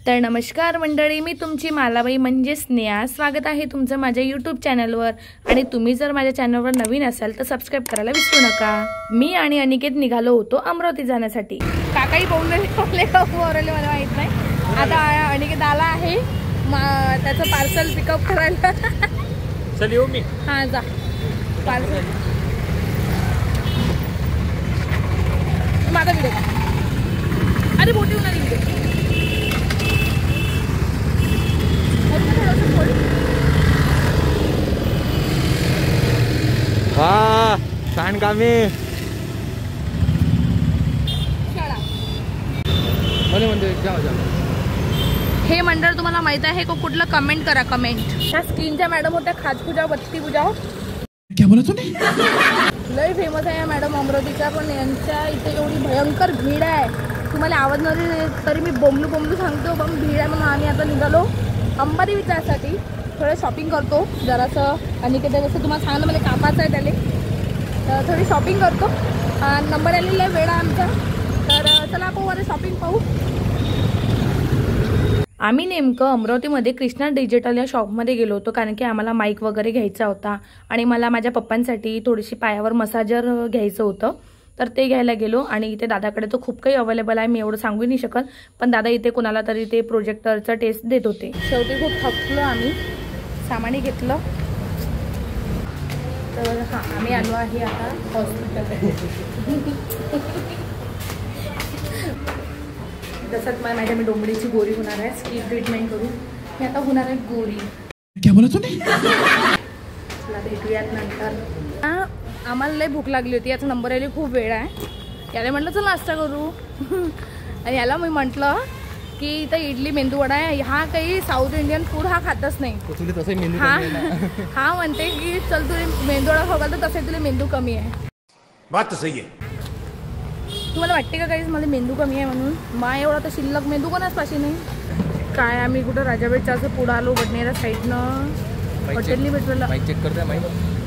तर नमस्कार मंडळी, मी तुमची मालाबाई म्हणजे स्नेहा. स्वागत आहे तुमचं माझ्या यूट्यूब चॅनलवर. आणि तुम्ही जर माझ्या चॅनलवर नवीन असाल तर सबस्क्राईब करायला विसरू नका. मी आणि अनिकेत निघालो होतो अमरावती जाण्यासाठी. काकाही बोलले मला माहित नाही. आता अनिकेत आला आहे त्याचं पार्सल पिकअप करायला. चल येऊ मी. हा जा पार्सल. माझा व्हिडिओ अरे मोठी होणार व्हिडिओ. हा छान कामे हे मंडळ तुम्हाला माहित आहे का? कुठलं कमेंट करा कमेंट. त्या स्किनच्या मॅडम होत्या खाजपूजा बत्ती पूजा. क्या बोला तूने? लय फेमस आहे या मॅडम अमरावतीच्या. पण यांच्या इथे एवढी भयंकर भीड आहे, तुम्हाला आवाज नाही तरी मी बोंबलू सांगतो. पण भीड आहे म्हणून आम्ही आता निघालो अंबारी विचारासाठी. थोडं शॉपिंग करतो जरासं. आणि किती जसं तुम्हाला सांगितलं मला कामाचं आहे त्याला, तर थोडी शॉपिंग करतो. नंबर आलेला आहे वेळा आमचा. तर चला पाहू आता शॉपिंग पाहू. आम्ही नेमकं अमरावतीमध्ये कृष्णा डिजिटल या शॉपमध्ये गेलो होतो, कारण की आम्हाला माईक वगैरे घ्यायचा होता आणि मला माझ्या पप्पांसाठी थोडीशी पायावर मसाजर घ्यायचं होतं. तर ते घ्यायला गेलो. आणि इथे दादाकडे तर खूप काही अवेलेबल आहे, मी एवढं सांगू नाही शकत. पण दादा इथे कोणाला तरी ते प्रोजेक्टरचा टेस्ट देत होते. शेवटी खूप थकलो आम्ही, सामानी घेतलं. तर हां आम्ही आलो आहे आता हॉस्पिटलमध्ये. तसंच माझ्या मी डोंबडीची गोरी होणार आहे. स्किन ट्रीटमेंट करू मी आता होणार आहे गोरी. क्या बोला तूने? चला भेटूयात नंतर. आम्हाला लय भूक लागली होती. याचा नंबर यायला खूप वेळ आहे. याला म्हटलं चल नाश्ता करू. आणि याला मी म्हटलं की इथं इडली मेंदूवडा आहे. हा काही साऊथ इंडियन फूड हा खातच नाही. हा म्हणते की चल तुला मेंदूवडा खाऊ तर तसे तुला मेंदू कमी आहे. बात तो सही आहे. तुम्हाला वाटते का काहीच मला मेंदू कमी आहे म्हणून? मा एवढा तर शिल्लक मेंदू कोणाच पाशी नाही. काय आम्ही कुठं राजाबेटच्या असं पुढं आलो बडनेरा साईडनं. हॉटेलनी भेटलेलं चेक करते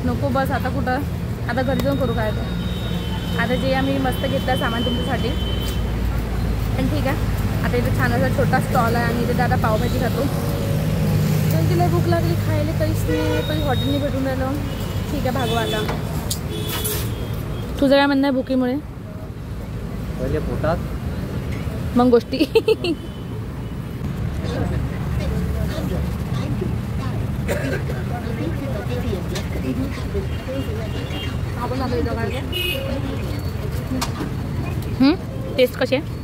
नको बस. आता कुठं आता घरी जाऊन करू काय तर. आता जे आम्ही मस्त घेतलं सामान तुमच्यासाठी. पण ठीक आहे. आता इथे छान असा छोटा स्टॉल आहे आणि इथे दादा पावभाजी खातो. पण तिला भूक लागली खायला काहीच नाही. काही हॉटेलनी भेटून राहिलं. ठीक आहे भागवा आता. तुझं काय म्हणणं आहे भुकीमुळे? पहिले पोटात मग गोष्टी. आपण आता इथं काय टेस्ट कशी आहे?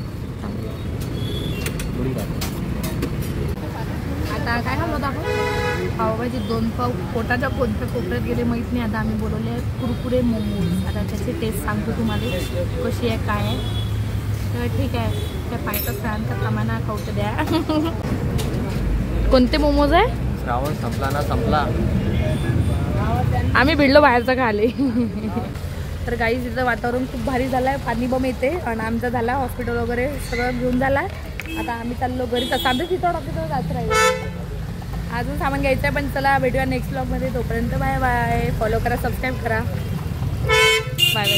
आता काय खाल्लं होतं आपण? पावभाजी 2 पाव. पोटाच्या कोणत्या कोपऱ्यात गेले माहीत नाही. आता आम्ही बोलवले कुरकुरे मोमोज. आता त्याची टेस्ट सांगतो तुम्हाला कशी आहे काय आहे. तर ठीक आहे. त्या पायचं फॅनच्या प्रमाणात खाऊच द्या. कोणते मोमोज आहे? श्रावण संपला ना संपला. आम्ही भिडलो बाहेरचं खाले. तर गाईज तिथं वातावरण खूप भारी झालं आहे. पाणी बम येते आणि आमचा झाला हॉस्पिटल वगैरे सगळं घेऊन झाला. आता आम्ही चाललो घरी. तर आमचं तिथं डॉक्टर जात राहील. अजून सामान घ्यायचं आहे. पण चला भेटूया नेक्स्ट ब्लॉगमध्ये. तोपर्यंत बाय बाय. फॉलो करा, सबस्क्राईब करा. Bye bye.